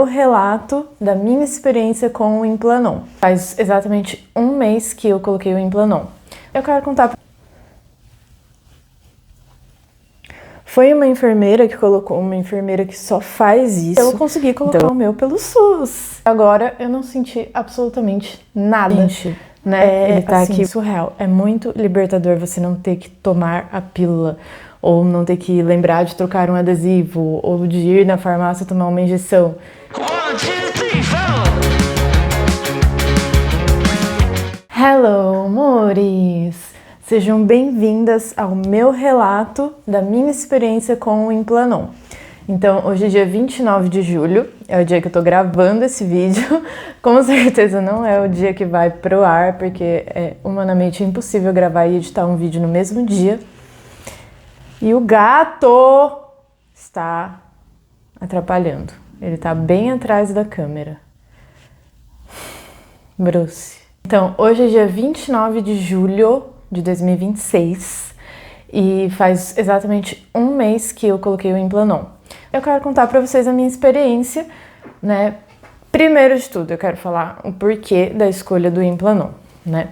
O relato da minha experiência com o Implanon. Faz exatamente um mês que eu coloquei o Implanon. Eu quero contar. Foi uma enfermeira que colocou, uma enfermeira que só faz isso. Eu consegui colocar o meu pelo SUS. Agora eu não senti absolutamente nada. Gente, né? Ele tá assim, aqui surreal. É muito libertador você não ter que tomar a pílula, ou não ter que lembrar de trocar um adesivo, ou de ir na farmácia tomar uma injeção. Hello, amores! Sejam bem-vindas ao meu relato da minha experiência com o Implanon. Então, hoje é dia 29 de julho, é o dia que eu tô gravando esse vídeo. Com certeza não é o dia que vai pro ar, porque é humanamente impossível gravar e editar um vídeo no mesmo dia. E o gato está atrapalhando. Ele tá bem atrás da câmera. Bruce. Então, hoje é dia 29 de julho de 2026 e faz exatamente um mês que eu coloquei o Implanon. Eu quero contar pra vocês a minha experiência, né? Primeiro de tudo, eu quero falar o porquê da escolha do Implanon, né?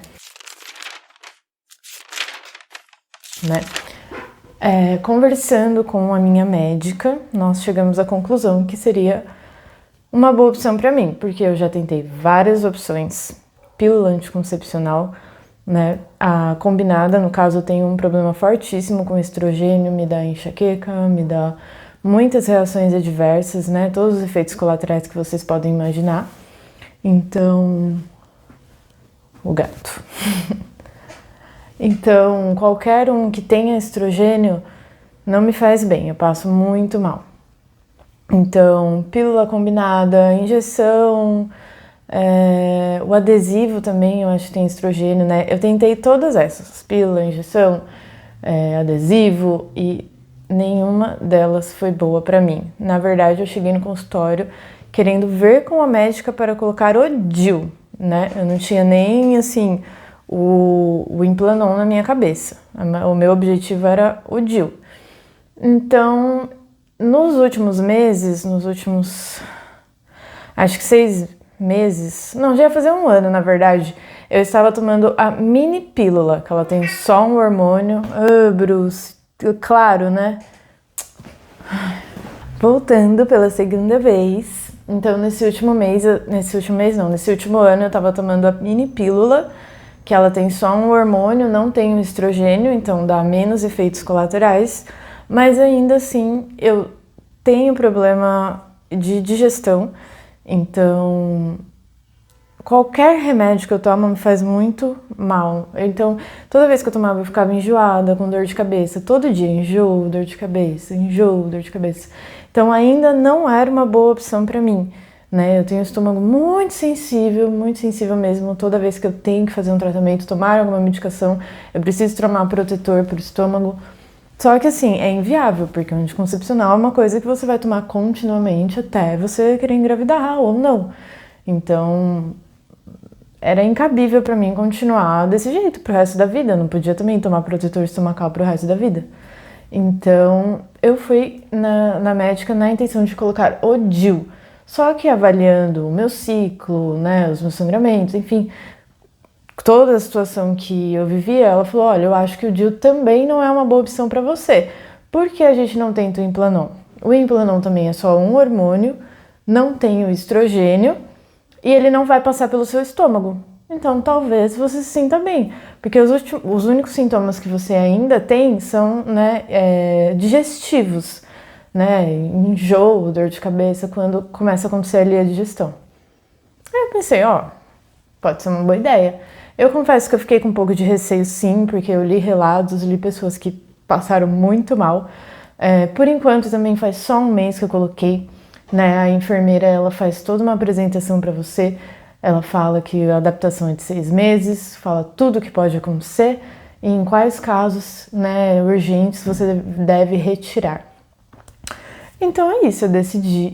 Conversando com a minha médica, nós chegamos à conclusão que seria uma boa opção pra mim, porque eu já tentei várias opções, pílula anticoncepcional, né? A combinada, no caso, eu tenho um problema fortíssimo com estrogênio, me dá enxaqueca, me dá muitas reações adversas, né? Todos os efeitos colaterais que vocês podem imaginar. Então, o gato. Então, qualquer um que tenha estrogênio não me faz bem, eu passo muito mal. Então, pílula combinada, injeção, o adesivo também, eu acho que tem estrogênio, né? Eu tentei todas essas, pílula, injeção, adesivo, e nenhuma delas foi boa pra mim. Na verdade, eu cheguei no consultório querendo ver com a médica para colocar o DIU, né? Eu não tinha nem, assim, o Implanon na minha cabeça. O meu objetivo era o DIU. Então, nos últimos meses, acho que 6 meses, não, já ia fazer um ano, na verdade, eu estava tomando a mini pílula, que ela tem só um hormônio. Bruce, claro, né? Voltando pela segunda vez, então nesse último ano eu tava tomando a mini pílula, que ela tem só um hormônio, não tem um estrogênio, então dá menos efeitos colaterais, mas ainda assim eu tenho problema de digestão, então qualquer remédio que eu tomo me faz muito mal. Então toda vez que eu tomava eu ficava enjoada, com dor de cabeça, todo dia enjoo, dor de cabeça, enjoo, dor de cabeça. Então ainda não era uma boa opção pra mim, né? Eu tenho o estômago muito sensível mesmo. Toda vez que eu tenho que fazer um tratamento, tomar alguma medicação, eu preciso tomar protetor pro estômago. Só que assim, é inviável, porque o anticoncepcional é uma coisa que você vai tomar continuamente até você querer engravidar ou não. Então, era incabível pra mim continuar desse jeito pro resto da vida. Eu não podia também tomar protetor estomacal pro resto da vida. Então, eu fui na médica na intenção de colocar o DIU. Só que avaliando o meu ciclo, né, os meus sangramentos, enfim, toda a situação que eu vivia, ela falou, olha, eu acho que o DIU também não é uma boa opção pra você. Por que a gente não tenta o Implanon? O Implanon também é só um hormônio, não tem o estrogênio e ele não vai passar pelo seu estômago. Então, talvez você se sinta bem, porque os únicos sintomas que você ainda tem são, né, digestivos, né, enjoo, dor de cabeça, quando começa a acontecer ali a digestão. Aí eu pensei, pode ser uma boa ideia. Eu confesso que eu fiquei com um pouco de receio, sim, porque eu li relatos, li pessoas que passaram muito mal. Por enquanto, também faz só um mês que eu coloquei, né, a enfermeira, ela faz toda uma apresentação para você. Ela fala que a adaptação é de 6 meses, fala tudo o que pode acontecer e em quais casos, né, urgentes você deve retirar. Então é isso,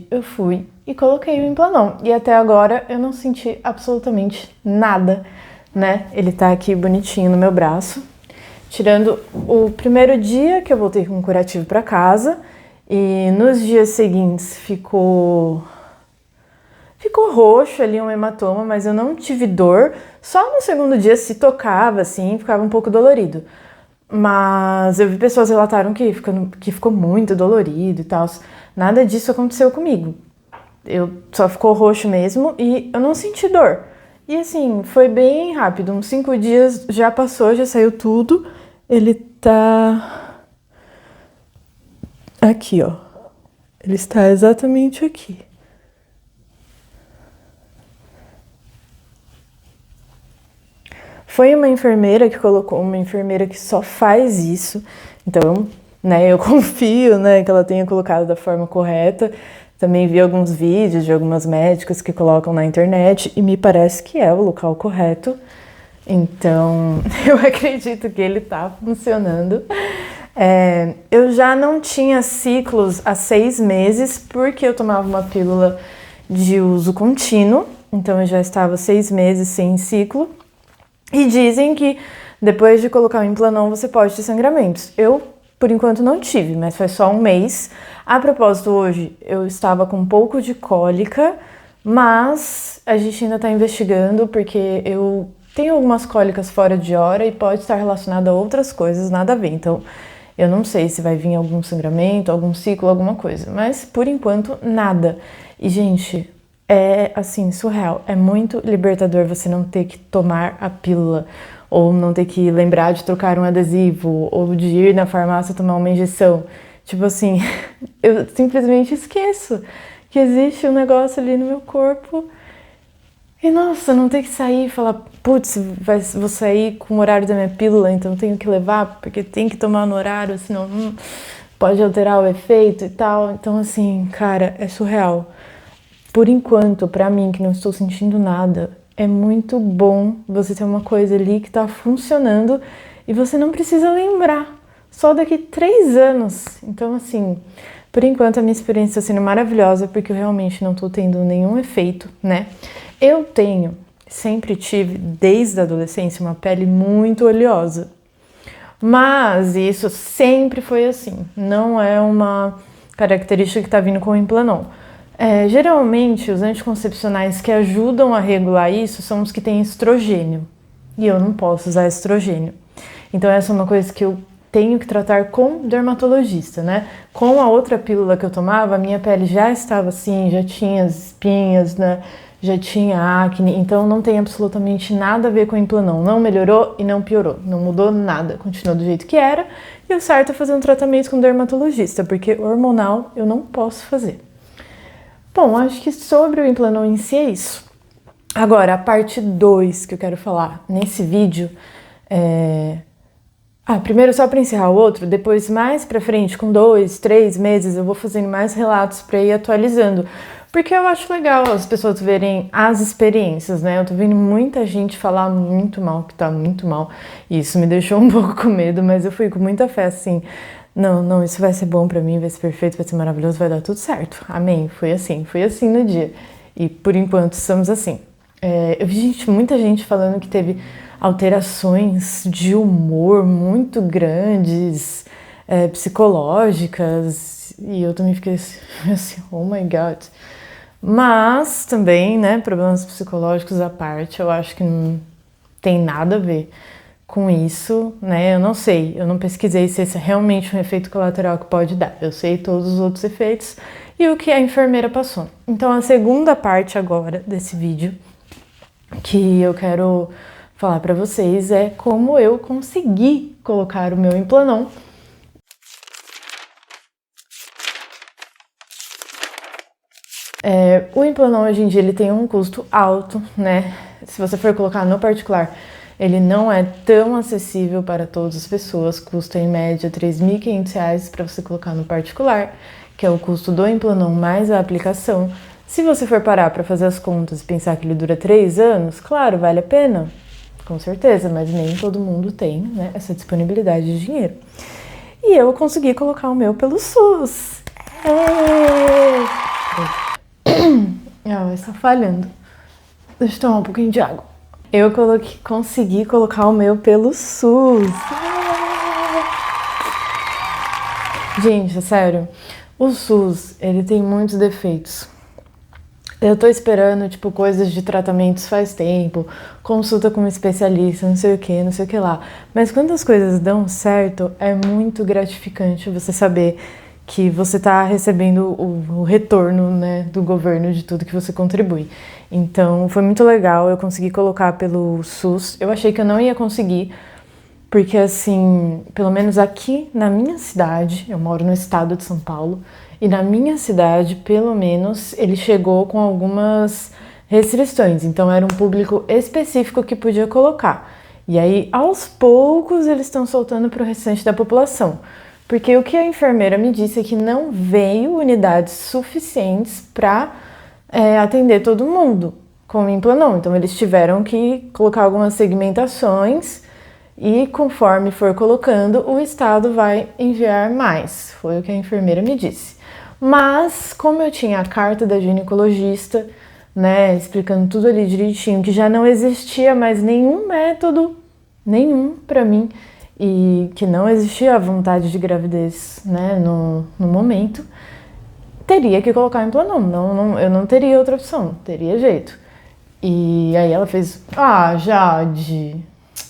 eu fui e coloquei o Implanon. E até agora eu não senti absolutamente nada, né? Ele tá aqui bonitinho no meu braço. Tirando o primeiro dia que eu voltei com um curativo pra casa. E nos dias seguintes ficou Ficou roxo ali, um hematoma, mas eu não tive dor. Só no segundo dia se tocava, assim, ficava um pouco dolorido. Mas eu vi pessoas relataram que ficou muito dolorido e tal. Nada disso aconteceu comigo. Eu só ficou roxo mesmo e eu não senti dor. E assim, foi bem rápido. Uns 5 dias já passou, já saiu tudo. Ele tá aqui, ó. Ele está exatamente aqui. Foi uma enfermeira que colocou, uma enfermeira que só faz isso. Então, né, eu confio, né, que ela tenha colocado da forma correta. Também vi alguns vídeos de algumas médicas que colocam na internet e me parece que é o local correto. Então, eu acredito que ele tá funcionando. Eu já não tinha ciclos há 6 meses porque eu tomava uma pílula de uso contínuo. Então, eu já estava 6 meses sem ciclo. E dizem que depois de colocar o Implanon você pode ter sangramentos. Eu, por enquanto, não tive, mas foi só 1 mês. A propósito, hoje eu estava com um pouco de cólica, mas a gente ainda está investigando porque eu tenho algumas cólicas fora de hora e pode estar relacionado a outras coisas, nada a ver. Então, eu não sei se vai vir algum sangramento, algum ciclo, alguma coisa. Mas, por enquanto, nada. E, gente, é, assim, surreal. É muito libertador você não ter que tomar a pílula, ou não ter que lembrar de trocar um adesivo, ou de ir na farmácia tomar uma injeção. Tipo assim, eu simplesmente esqueço que existe um negócio ali no meu corpo. E, nossa, não ter que sair e falar, putz, vou sair com o horário da minha pílula, então tenho que levar, porque tem que tomar no horário, senão pode alterar o efeito e tal. Então, assim, cara, é surreal. Por enquanto, pra mim, que não estou sentindo nada, é muito bom você ter uma coisa ali que tá funcionando e você não precisa lembrar. Só daqui 3 anos. Então, assim, por enquanto a minha experiência está sendo maravilhosa porque eu realmente não tô tendo nenhum efeito, né? Eu sempre tive, desde a adolescência, uma pele muito oleosa. Mas isso sempre foi assim. Não é uma característica que tá vindo com o Implanon. Geralmente, os anticoncepcionais que ajudam a regular isso são os que têm estrogênio. E eu não posso usar estrogênio. Então, essa é uma coisa que eu tenho que tratar com dermatologista, né? Com a outra pílula que eu tomava, a minha pele já estava assim, já tinha as espinhas, né? Já tinha acne, então não tem absolutamente nada a ver com o Implanon. Não melhorou e não piorou, não mudou nada, continuou do jeito que era. E o certo é fazer um tratamento com dermatologista, porque hormonal eu não posso fazer. Bom, acho que sobre o Implanon em si é isso. Agora, a parte 2 que eu quero falar nesse vídeo primeiro só para encerrar o outro, depois mais pra frente, com 2, 3 meses, eu vou fazendo mais relatos para ir atualizando. Porque eu acho legal as pessoas verem as experiências, né? Eu tô vendo muita gente falar muito mal, que tá muito mal. E isso me deixou um pouco com medo, mas eu fui com muita fé, assim. Não, isso vai ser bom pra mim, vai ser perfeito, vai ser maravilhoso, vai dar tudo certo. Amém. Fui assim no dia. E por enquanto estamos assim. Eu vi muita gente falando que teve alterações de humor muito grandes, psicológicas, e eu também fiquei assim, oh my God. Mas também, né, problemas psicológicos à parte, eu acho que não tem nada a ver com isso, né? Eu não sei, eu não pesquisei se esse é realmente um efeito colateral que pode dar. Eu sei todos os outros efeitos e o que a enfermeira passou. Então, a segunda parte agora desse vídeo que eu quero falar pra vocês é como eu consegui colocar o meu Implanon. O Implanon hoje em dia ele tem um custo alto, né? Se você for colocar no particular, ele não é tão acessível para todas as pessoas, custa em média R$ 3.500 para você colocar no particular, que é o custo do Implanon mais a aplicação. Se você for parar para fazer as contas e pensar que ele dura 3 anos, claro, vale a pena, com certeza, mas nem todo mundo tem, né, essa disponibilidade de dinheiro. E eu consegui colocar o meu pelo SUS. Está falhando. Deixa eu tomar um pouquinho de água. Eu consegui colocar o meu pelo SUS. Gente, é sério. O SUS, ele tem muitos defeitos. Eu tô esperando, tipo, coisas de tratamentos faz tempo, consulta com um especialista, não sei o que, não sei o que lá. Mas quando as coisas dão certo, é muito gratificante você saber que você tá recebendo o retorno, né, do governo de tudo que você contribui. Então, foi muito legal, eu consegui colocar pelo SUS. Eu achei que eu não ia conseguir, porque assim, pelo menos aqui na minha cidade, eu moro no estado de São Paulo, e na minha cidade, pelo menos, ele chegou com algumas restrições. Então era um público específico que podia colocar. E aí, aos poucos, eles estão soltando para o restante da população. Porque o que a enfermeira me disse é que não veio unidades suficientes para atender todo mundo com o Implanon. Então eles tiveram que colocar algumas segmentações e conforme for colocando, o Estado vai enviar mais. Foi o que a enfermeira me disse. Mas, como eu tinha a carta da ginecologista, né, explicando tudo ali direitinho, que já não existia mais nenhum método, nenhum para mim, e que não existia a vontade de gravidez, né, no momento, teria que colocar Implanon. Eu não teria outra opção, teria jeito. E aí ela fez, Jade.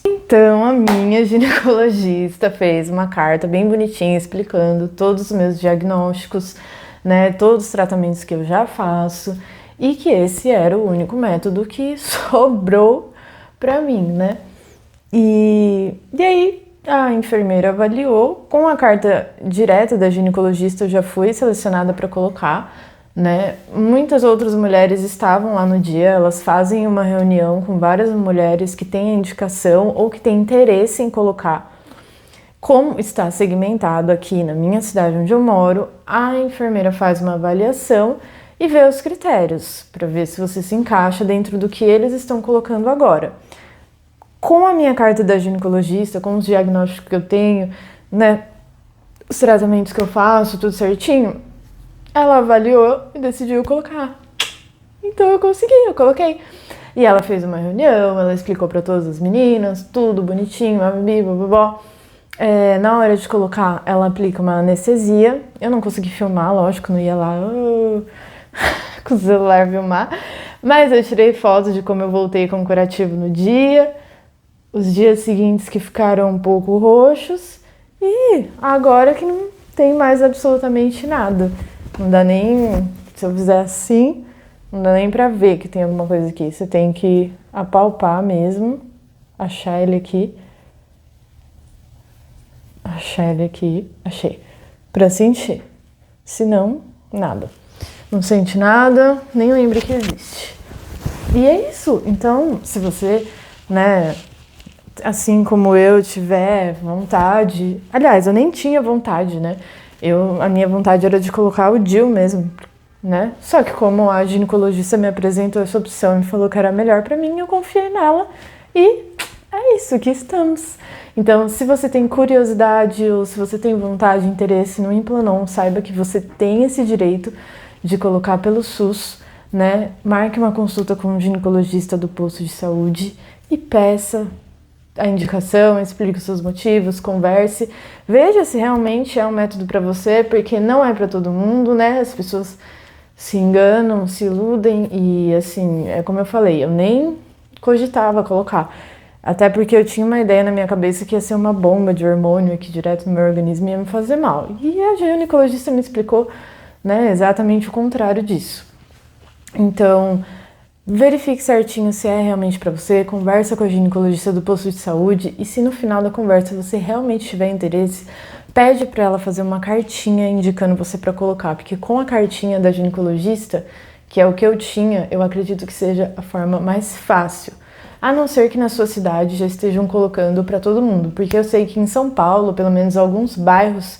Então a minha ginecologista fez uma carta bem bonitinha explicando todos os meus diagnósticos, né, todos os tratamentos que eu já faço e que esse era o único método que sobrou para mim, né? E aí a enfermeira avaliou, com a carta direta da ginecologista eu já fui selecionada para colocar, né? Muitas outras mulheres estavam lá no dia, elas fazem uma reunião com várias mulheres que têm indicação ou que têm interesse em colocar. Como está segmentado aqui na minha cidade onde eu moro, a enfermeira faz uma avaliação e vê os critérios para ver se você se encaixa dentro do que eles estão colocando agora. Com a minha carta da ginecologista, com os diagnósticos que eu tenho, né, os tratamentos que eu faço, tudo certinho, ela avaliou e decidiu colocar. Então eu consegui, eu coloquei. E ela fez uma reunião, ela explicou para todas as meninas, tudo bonitinho, blá. Na hora de colocar, ela aplica uma anestesia. Eu não consegui filmar, lógico, não ia lá com o celular filmar. Mas eu tirei fotos de como eu voltei com o curativo no dia. Os dias seguintes que ficaram um pouco roxos. E agora que não tem mais absolutamente nada. Não dá nem, se eu fizer assim, não dá nem pra ver que tem alguma coisa aqui. Você tem que apalpar mesmo, achar ele aqui. Achei. Pra sentir. Se não, nada. Não sente nada, nem lembra que existe. E é isso. Então, se você, né, assim como eu, tiver vontade... Aliás, eu nem tinha vontade, né? A minha vontade era de colocar o DIU mesmo, né? Só que como a ginecologista me apresentou essa opção e me falou que era melhor pra mim, eu confiei nela e é isso, aqui estamos. Então, se você tem curiosidade ou se você tem vontade, interesse no Implanon, saiba que você tem esse direito de colocar pelo SUS, né? Marque uma consulta com um ginecologista do posto de saúde e peça a indicação, explique os seus motivos, converse, veja se realmente é um método para você, porque não é para todo mundo, né? As pessoas se enganam, se iludem e assim, é como eu falei, eu nem cogitava colocar, até porque eu tinha uma ideia na minha cabeça que ia ser uma bomba de hormônio aqui direto no meu organismo e ia me fazer mal. E a ginecologista me explicou, né, exatamente o contrário disso. Então, verifique certinho se é realmente para você, conversa com a ginecologista do posto de saúde e se no final da conversa você realmente tiver interesse, pede para ela fazer uma cartinha indicando você para colocar, porque com a cartinha da ginecologista, que é o que eu tinha, eu acredito que seja a forma mais fácil, a não ser que na sua cidade já estejam colocando para todo mundo, porque eu sei que em São Paulo, pelo menos alguns bairros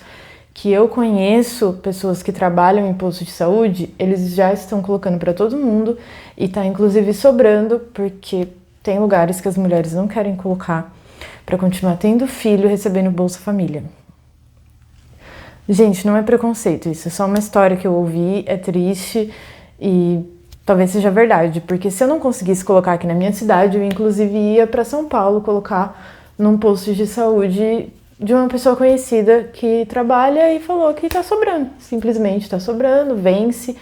que eu conheço, pessoas que trabalham em posto de saúde, eles já estão colocando para todo mundo e tá inclusive sobrando, porque tem lugares que as mulheres não querem colocar para continuar tendo filho e recebendo Bolsa Família. Gente, não é preconceito, isso é só uma história que eu ouvi, é triste e talvez seja verdade, porque se eu não conseguisse colocar aqui na minha cidade, eu inclusive ia para São Paulo colocar num posto de saúde de uma pessoa conhecida que trabalha e falou que tá sobrando, simplesmente tá sobrando, vence,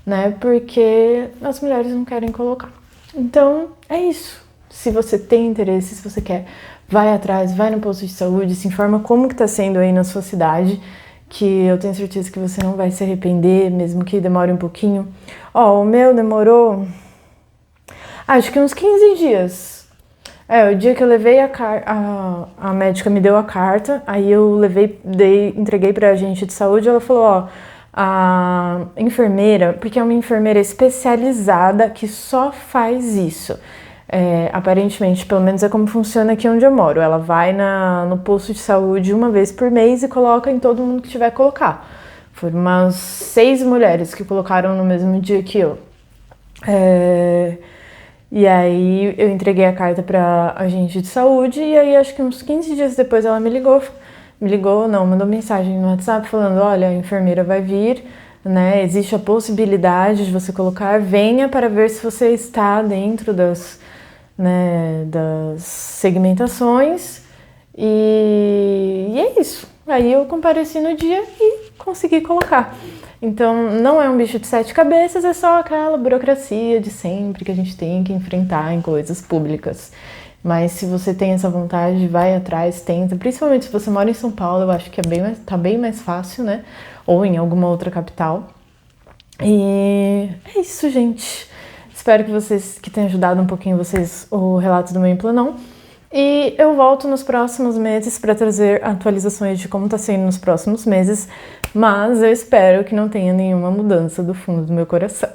né? Porque as mulheres não querem colocar. Então, é isso. Se você tem interesse, se você quer, vai atrás, vai no posto de saúde, se informa como que tá sendo aí na sua cidade, que eu tenho certeza que você não vai se arrepender, mesmo que demore um pouquinho. Ó, o meu demorou, acho que uns 15 dias. O dia que eu levei a médica me deu a carta, aí eu entreguei pra agente de saúde, ela falou, ó, a enfermeira, porque é uma enfermeira especializada que só faz isso. Aparentemente, pelo menos é como funciona aqui onde eu moro. Ela vai no posto de saúde uma vez por mês e coloca em todo mundo que tiver que colocar. Foram umas 6 mulheres que colocaram no mesmo dia que eu. E aí eu entreguei a carta pra agente de saúde e aí acho que uns 15 dias depois ela mandou mensagem no WhatsApp falando, olha, a enfermeira vai vir, né, existe a possibilidade de você colocar, venha para ver se você está dentro das segmentações e é isso. Aí eu compareci no dia e consegui colocar. Então, não é um bicho de 7 cabeças, é só aquela burocracia de sempre que a gente tem que enfrentar em coisas públicas. Mas se você tem essa vontade, vai atrás, tenta. Principalmente se você mora em São Paulo, eu acho que tá bem mais fácil, né? Ou em alguma outra capital. E é isso, gente. Espero que tenha ajudado um pouquinho vocês o relato do meu implanão. E eu volto nos próximos meses para trazer atualizações de como tá sendo nos próximos meses, mas eu espero que não tenha nenhuma mudança do fundo do meu coração.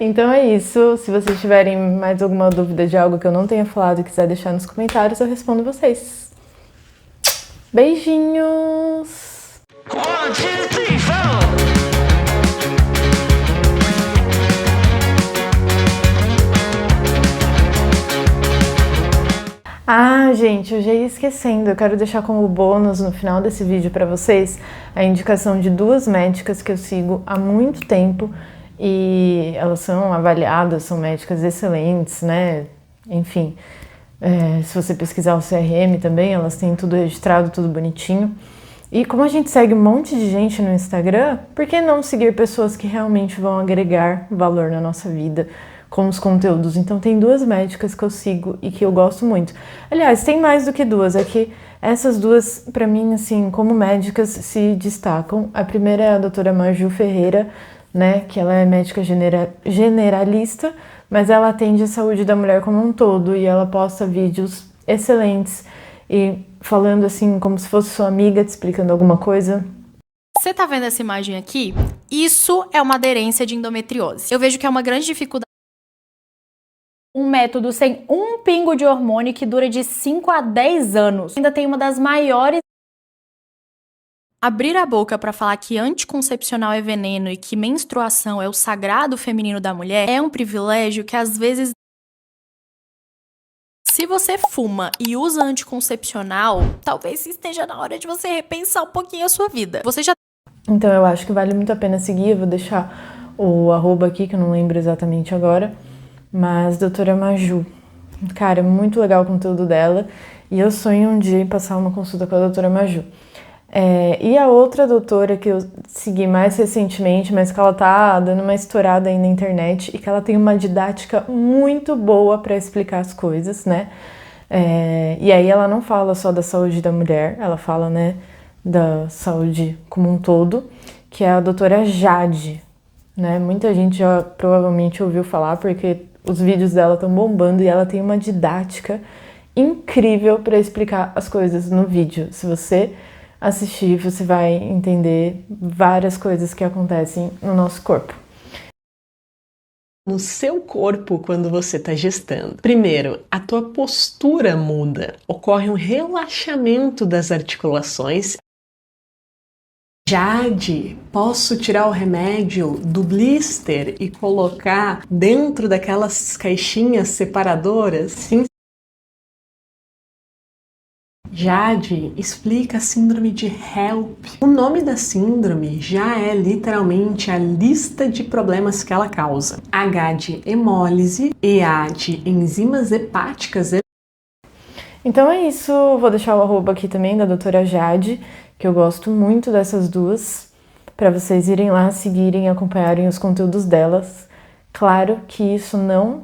Então é isso. Se vocês tiverem mais alguma dúvida de algo que eu não tenha falado e quiser deixar nos comentários, eu respondo vocês. Beijinhos! 1, 2, 3, 4. Ah, gente, eu já ia esquecendo, eu quero deixar como bônus no final desse vídeo para vocês a indicação de 2 médicas que eu sigo há muito tempo e elas são avaliadas, são médicas excelentes, né? Enfim, se você pesquisar o CRM também, elas têm tudo registrado, tudo bonitinho. E como a gente segue um monte de gente no Instagram, por que não seguir pessoas que realmente vão agregar valor na nossa vida com os conteúdos? Então tem 2 médicas que eu sigo e que eu gosto muito. Aliás, tem mais do que 2, é que essas 2, pra mim, assim, como médicas, se destacam. A primeira é a doutora Maju Ferreira, né, que ela é médica generalista, mas ela atende a saúde da mulher como um todo e ela posta vídeos excelentes e falando assim, como se fosse sua amiga te explicando alguma coisa. Você tá vendo essa imagem aqui? Isso é uma aderência de endometriose. Eu vejo que é uma grande dificuldade. Um método sem um pingo de hormônio que dura de 5 a 10 anos. Ainda tem uma das maiores. Abrir a boca para falar que anticoncepcional é veneno e que menstruação é o sagrado feminino da mulher é um privilégio que às vezes. Se você fuma e usa anticoncepcional, talvez esteja na hora de você repensar um pouquinho a sua vida. Então eu acho que vale muito a pena seguir, eu vou deixar o @ aqui, que eu não lembro exatamente agora, mas doutora Maju, cara, muito legal o conteúdo dela e eu sonho um dia em passar uma consulta com a doutora Maju. E a outra doutora que eu segui mais recentemente, mas que ela tá dando uma estourada aí na internet e que ela tem uma didática muito boa para explicar as coisas, né? E aí ela não fala só da saúde da mulher, ela fala, né, da saúde como um todo, que é a doutora Jade, né? Muita gente já provavelmente ouviu falar porque os vídeos dela estão bombando e ela tem uma didática incrível para explicar as coisas no vídeo. Se você assistir, você vai entender várias coisas que acontecem no nosso corpo. No seu corpo quando você está gestando. Primeiro, a tua postura muda, ocorre um relaxamento das articulações. Jade, posso tirar o remédio do blister e colocar dentro daquelas caixinhas separadoras? Sim. Jade, explica a síndrome de HELP. O nome da síndrome já é literalmente a lista de problemas que ela causa. H de hemólise, EA de enzimas hepáticas. Então é isso, vou deixar o @ aqui também da doutora Jade, que eu gosto muito dessas 2. para vocês irem lá, seguirem, acompanharem os conteúdos delas. Claro que isso não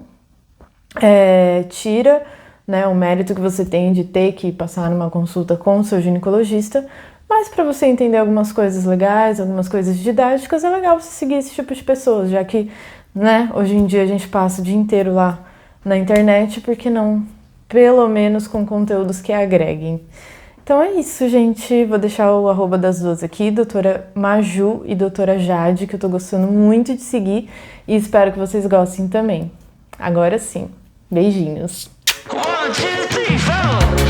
tira, né, o mérito que você tem de ter que passar numa consulta com o seu ginecologista, mas para você entender algumas coisas legais, algumas coisas didáticas, é legal você seguir esse tipo de pessoas, já que, né, hoje em dia a gente passa o dia inteiro lá na internet, por que não, pelo menos com conteúdos que agreguem. Então é isso, gente. Vou deixar o arroba das duas aqui, doutora Maju e doutora Jade, que eu tô gostando muito de seguir e espero que vocês gostem também. Agora sim, beijinhos! 1, 2, 3, 4